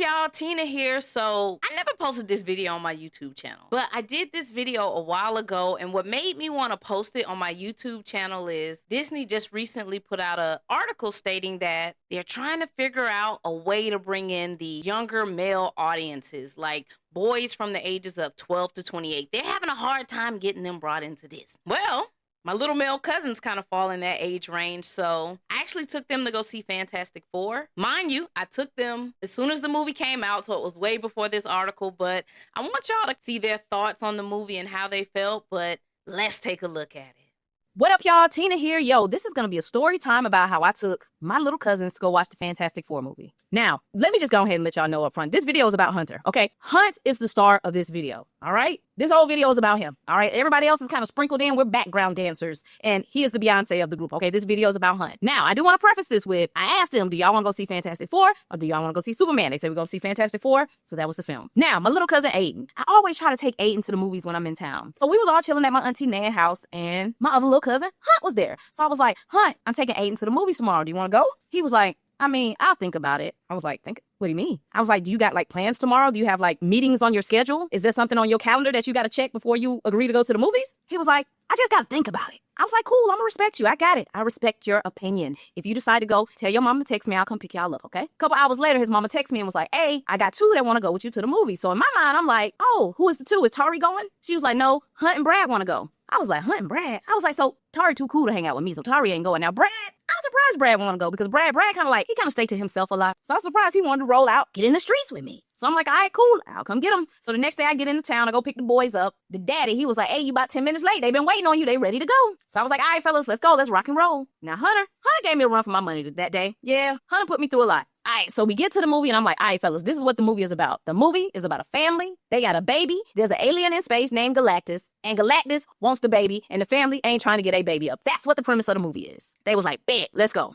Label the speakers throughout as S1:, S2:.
S1: y'all? Tina here. So I never posted this video on my YouTube channel, but I did this video a while ago, and what made me want to post it on my YouTube channel is Disney just recently put out an article stating that they're trying to figure out a way to bring in the younger male audiences, like boys from the ages of 12 to 28. They're having a hard time getting them brought into this. Well, my little male cousins kind of fall in that age range, so I actually took them to go see Fantastic Four. Mind you, I took them as soon as the movie came out, so it was way before this article, but I want y'all to see their thoughts on the movie and how they felt, but let's take a look at it.
S2: What up, y'all? Tina here. Yo, this is going to be a story time about how I took my little cousins to go watch the Fantastic Four movie. Now, let me just go ahead and let y'all know up front. This video is about Hunter, okay? Hunt is the star of this video, all right? This whole video is about him, all right? Everybody else is kind of sprinkled in. We're background dancers, and he is the Beyonce of the group, okay? This video is about Hunt. Now, I do want to preface this with, I asked them, do y'all want to go see Fantastic Four, or do y'all want to go see Superman? They said, we're going to see Fantastic Four, so that was the film. Now, my little cousin Aiden. I always try to take Aiden to the movies when I'm in town. So we was all chilling at my auntie Nan's house, and my other little cousin, Hunt, was there. So I was like, Hunt, I'm taking Aiden to the movies tomorrow. Do you want to go? He was like, I mean, I'll think about it. I was like, what do you mean? I was like, do you got like plans tomorrow? Do you have like meetings on your schedule? Is there something on your calendar that you got to check before you agree to go to the movies? He was like, I just got to think about it. I was like, cool, I'm gonna respect you. I got it. I respect your opinion. If you decide to go, tell your mama to text me. I'll come pick y'all up, okay? A couple hours later, his mama texted me and was like, hey, I got two that want to go with you to the movie. So in my mind, I'm like, oh, who is the two? Is Tari going? She was like, no, Hunt and Brad want to go. I was like, Hunt and Brad? I was like, so Tari too cool to hang out with me, so Tari ain't going. Now, Brad, I'm surprised Brad want to go because Brad kind of stayed to himself a lot. So I'm surprised he wanted to roll out, get in the streets with me. So I'm like, all right, cool. I'll come get him. So the next day I get into town, I go pick the boys up. The daddy, he was like, hey, you about 10 minutes late. They've been waiting on you. They ready to go. So I was like, all right, fellas, let's go. Let's rock and roll. Now, Hunter gave me a run for my money that day. Yeah, Hunter put me through a lot. All right, so we get to the movie and I'm like, all right, fellas, this is what the movie is about. The movie is about a family. They got a baby. There's an alien in space named Galactus, and Galactus wants the baby, and the family ain't trying to get a baby up. That's what the premise of the movie is. They was like, bet, let's go.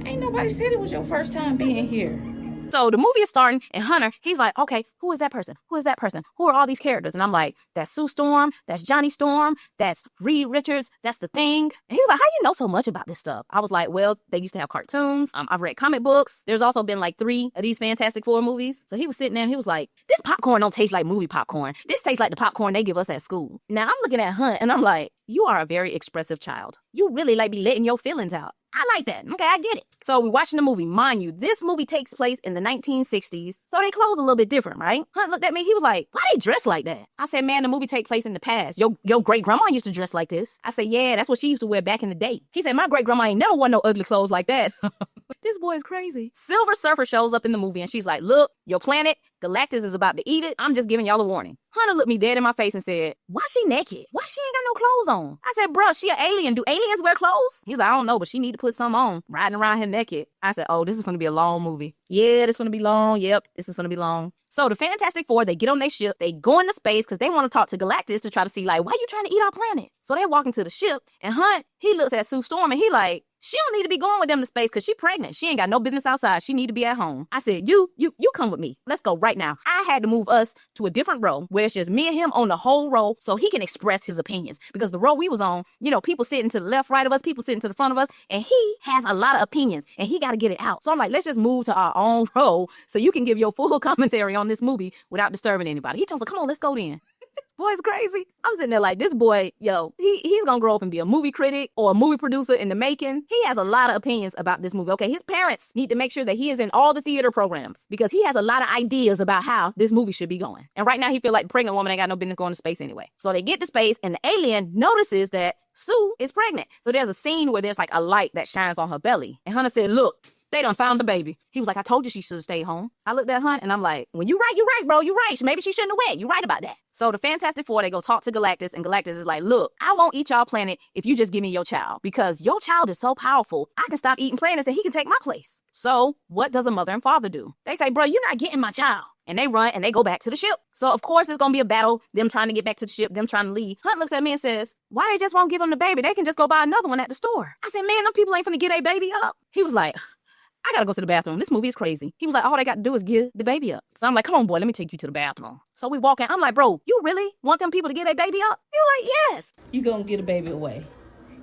S1: Ain't nobody said it was your first time being here.
S2: So the movie is starting, and Hunter, he's like, okay, who is that person? Who is that person? Who are all these characters? And I'm like, that's Sue Storm, that's Johnny Storm, that's Reed Richards, that's The Thing. And he was like, how you know so much about this stuff? I was like, well, they used to have cartoons. I've read comic books. There's also been like 3 of these Fantastic Four movies. So he was sitting there and he was like, this popcorn don't taste like movie popcorn. This tastes like the popcorn they give us at school. Now I'm looking at Hunt and I'm like, you are a very expressive child. You really like be letting your feelings out. I like that. Okay, I get it. So we're watching the movie. Mind you, this movie takes place in the 1960s. So they clothes a little bit different, right? Hunt looked at me. He was like, why they dress like that? I said, man, the movie take place in the past. Your great grandma used to dress like this. I said, yeah, that's what she used to wear back in the day. He said, my great grandma ain't never worn no ugly clothes like that. This boy is crazy. Silver Surfer shows up in the movie and she's like, look, your planet, Galactus is about to eat it. I'm just giving y'all a warning. Hunter looked me dead in my face and said, why she naked? Why she ain't got no clothes on? I said, bro, she an alien. Do aliens wear clothes? He was like, I don't know, but she need to put some on. Riding around here naked. I said, oh, this is going to be a long movie. Yeah, this is going to be long. Yep, this is going to be long. So the Fantastic Four, they get on their ship. They go into space because they want to talk to Galactus to try to see, like, why you trying to eat our planet? So they walk into the ship, and Hunt, he looks at Sue Storm, and he like, she don't need to be going with them to space because she pregnant. She ain't got no business outside. She need to be at home. I said, you come with me. Let's go right now. I had to move us to a different row where it's just me and him on the whole row so he can express his opinions. Because the row we was on, you know, people sitting to the left, right of us, people sitting to the front of us, and he has a lot of opinions, and he got to get it out. So I'm like, let's just move to our own row so you can give your full commentary on this movie without disturbing anybody. He tells us, come on, let's go then. Boy's crazy. I'm sitting there like, this boy, yo, he's gonna grow up and be a movie critic or a movie producer in the making. He has a lot of opinions about this movie. Okay, his parents need to make sure that he is in all the theater programs because he has a lot of ideas about how this movie should be going. And right now he feel like the pregnant woman ain't got no business going to space anyway. So they get to space and the alien notices that Sue is pregnant. So there's a scene where there's like a light that shines on her belly. And Hunter said, look, they done found the baby. He was like, I told you she should have stayed home. I looked at Hunt and I'm like, when you're right, bro. You're right. Maybe she shouldn't have went. You're right about that. So the Fantastic Four, they go talk to Galactus and Galactus is like, look, I won't eat y'all planet if you just give me your child because your child is so powerful. I can stop eating planets and he can take my place. So what does a mother and father do? They say, bro, you're not getting my child. And they run and they go back to the ship. So of course it's going to be a battle. Them trying to get back to the ship, them trying to leave. Hunt looks at me and says, why they just won't give him the baby? They can just go buy another one at the store. I said, man, them people ain't finna get a baby up. He was like, I gotta go to the bathroom. This movie is crazy. He was like, all they got to do is give the baby up. So I'm like, come on, boy, let me take you to the bathroom. So we walk in. I'm like, bro, you really want them people to get a baby up? He was like, yes.
S1: You gonna get a baby away?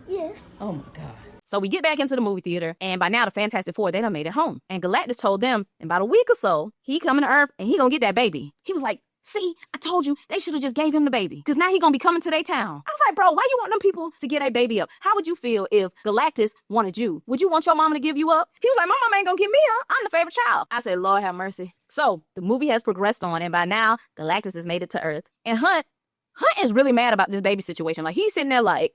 S3: Yes.
S1: Oh my God.
S2: So we get back into the movie theater, and by now the Fantastic Four, they done made it home. And Galactus told them in about a week or so, he coming to Earth and he gonna get that baby. He was like, see, I told you they should have just gave him the baby, because now he gonna be coming to their town. I was like, bro, why you want them people to get a baby up? How would you feel if Galactus wanted you? Would you want your mama to give you up? He was like, my mama ain't gonna give me up. I'm the favorite child. I said, Lord have mercy. So the movie has progressed on, and by now Galactus has made it to Earth. And Hunt is really mad about this baby situation. Like, he's sitting there like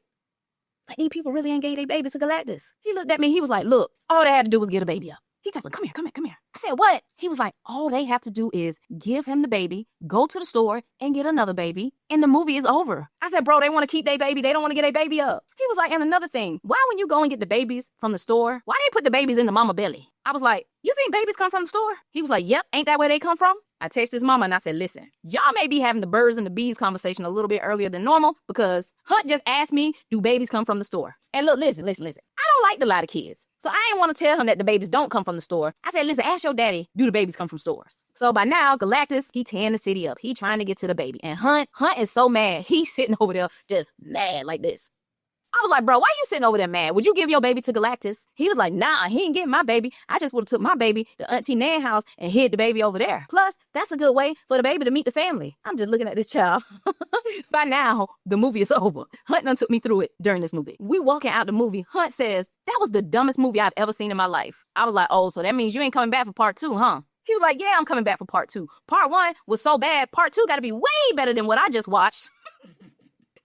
S2: these people really ain't gave their baby to Galactus. He looked at me, he was like, look, all they had to do was get a baby up. He tells him, come here. I said, what? He was like, all they have to do is give him the baby, go to the store, and get another baby, and the movie is over. I said, bro, they want to keep their baby. They don't want to get a baby up. He was like, and another thing, why when you go and get the babies from the store, why they put the babies in the mama belly? I was like, you think babies come from the store? He was like, yep, ain't that where they come from? I texted his mama and I said, listen, y'all may be having the birds and the bees conversation a little bit earlier than normal, because Hunt just asked me, do babies come from the store? And look, listen. I don't like to lie to kids. So I ain't want to tell him that the babies don't come from the store. I said, listen, ask your daddy, do the babies come from stores? So by now, Galactus, he tearing the city up. He trying to get to the baby. And Hunt is so mad. He's sitting over there just mad like this. I was like, bro, why you sitting over there mad? Would you give your baby to Galactus? He was like, nah, he ain't getting my baby. I just would have took my baby to Auntie Nan's house and hid the baby over there. Plus, that's a good way for the baby to meet the family. I'm just looking at this child. By now, the movie is over. Hunt done took me through it during this movie. We walking out the movie. Hunt says, that was the dumbest movie I've ever seen in my life. I was like, oh, so that means you ain't coming back for part 2, huh? He was like, yeah, I'm coming back for part 2. Part 1 was so bad. Part 2 got to be way better than what I just watched.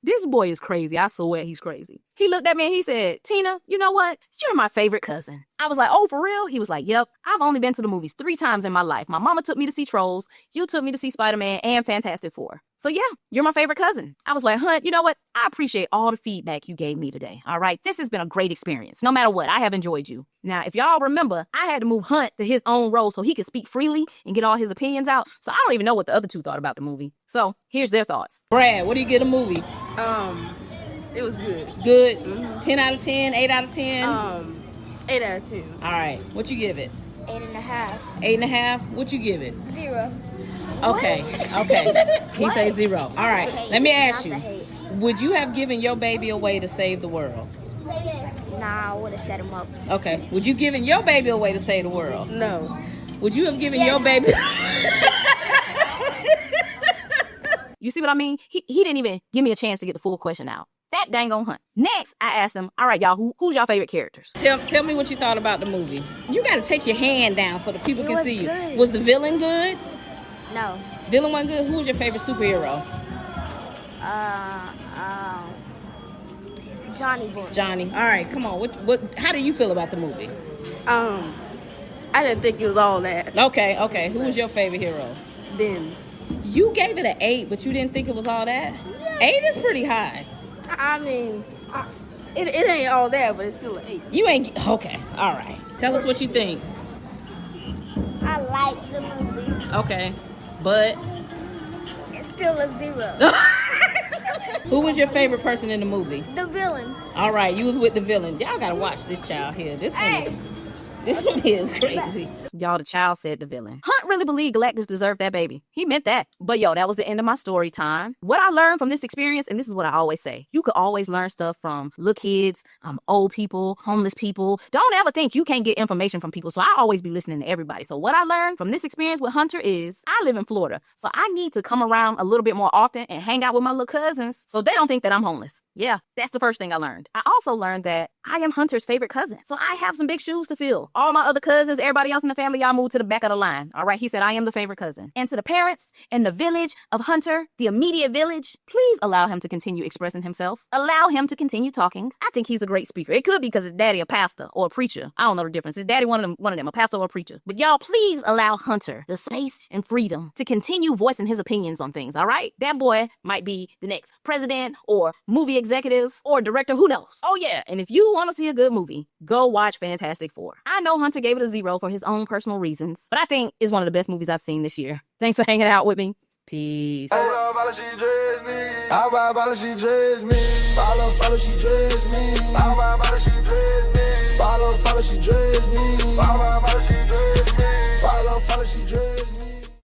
S2: This boy is crazy. I swear he's crazy. He looked at me and he said, Tina, you know what? You're my favorite cousin. I was like, oh, for real? He was like, yep. I've only been to the movies 3 times in my life. My mama took me to see Trolls. You took me to see Spider-Man and Fantastic Four. So yeah, you're my favorite cousin. I was like, Hunt, you know what? I appreciate all the feedback you gave me today. All right. This has been a great experience. No matter what, I have enjoyed you. Now, if y'all remember, I had to move Hunt to his own role so he could speak freely and get all his opinions out. So I don't even know what the other 2 thought about the movie. So here's their thoughts.
S3: Brad, what do you get a movie?
S4: It was good.
S3: Good? 10 out of 10? 8 out of 10?
S4: 8 out of 10.
S3: All right. What you give it?
S4: 8.5.
S3: 8.5? What you give it?
S4: 0.
S3: Okay. He says 0. All right. Let me ask you. Would you have given your baby away to save the world?
S4: Nah, I would have shut him up.
S3: Okay. Would you given your baby away to save the world?
S4: No.
S3: Would you have given your baby...
S2: You see what I mean? He didn't even give me a chance to get the full question out. That dang on Hunt. Next, I asked him, all right, y'all, who's your favorite characters?
S3: Tell me what you thought about the movie. You got to take your hand down so the people can see you.
S4: Good.
S3: Was the villain good?
S4: No.
S3: Villain wasn't good? Who was your favorite superhero?
S4: Johnny Boy.
S3: Johnny. All right, come on. How do you feel about the movie?
S4: I didn't think it was all that.
S3: Okay. Who was your favorite hero?
S4: Ben.
S3: You gave it an 8, but you didn't think it was all that? Yeah. 8 is pretty high.
S4: I mean, it ain't all that, but it's still an 8.
S3: You ain't... Okay, all right. Tell us what you think.
S4: I like the movie.
S3: Okay, but...
S4: It's still a 0.
S3: Who was your favorite person in the movie?
S4: The villain.
S3: All right, you was with the villain. Y'all gotta watch this child here. This one is crazy.
S2: Y'all, the child said the villain. Hunt really believed Galactus deserved that baby. He meant that. But yo, that was the end of my story time. What I learned from this experience, and this is what I always say, you could always learn stuff from little kids, old people, homeless people. Don't ever think you can't get information from people. So I always be listening to everybody. So what I learned from this experience with Hunter is, I live in Florida. So I need to come around a little bit more often and hang out with my little cousins so they don't think that I'm homeless. Yeah, that's the first thing I learned. I also learned that I am Hunter's favorite cousin. So I have some big shoes to fill. All my other cousins, everybody else in the family, y'all moved to the back of the line. All right, he said, I am the favorite cousin. And to the parents in the village of Hunter, the immediate village, please allow him to continue expressing himself. Allow him to continue talking. I think he's a great speaker. It could be because his daddy a pastor or a preacher. I don't know the difference. His daddy one of them, a pastor or a preacher. But y'all, please allow Hunter the space and freedom to continue voicing his opinions on things, all right? That boy might be the next president or movie executive or director, who knows? Oh yeah, and if you want to see a good movie, go watch Fantastic Four. I know Hunter gave it a 0 for his own personal reasons, but I think it's one of the best movies I've seen this year. Thanks for hanging out with me. Peace.
S5: Follow, she dress me. Follow, she dress me. Follow, she dress me. Follow, she dress me. Follow, she dress me. Follow, she dress me.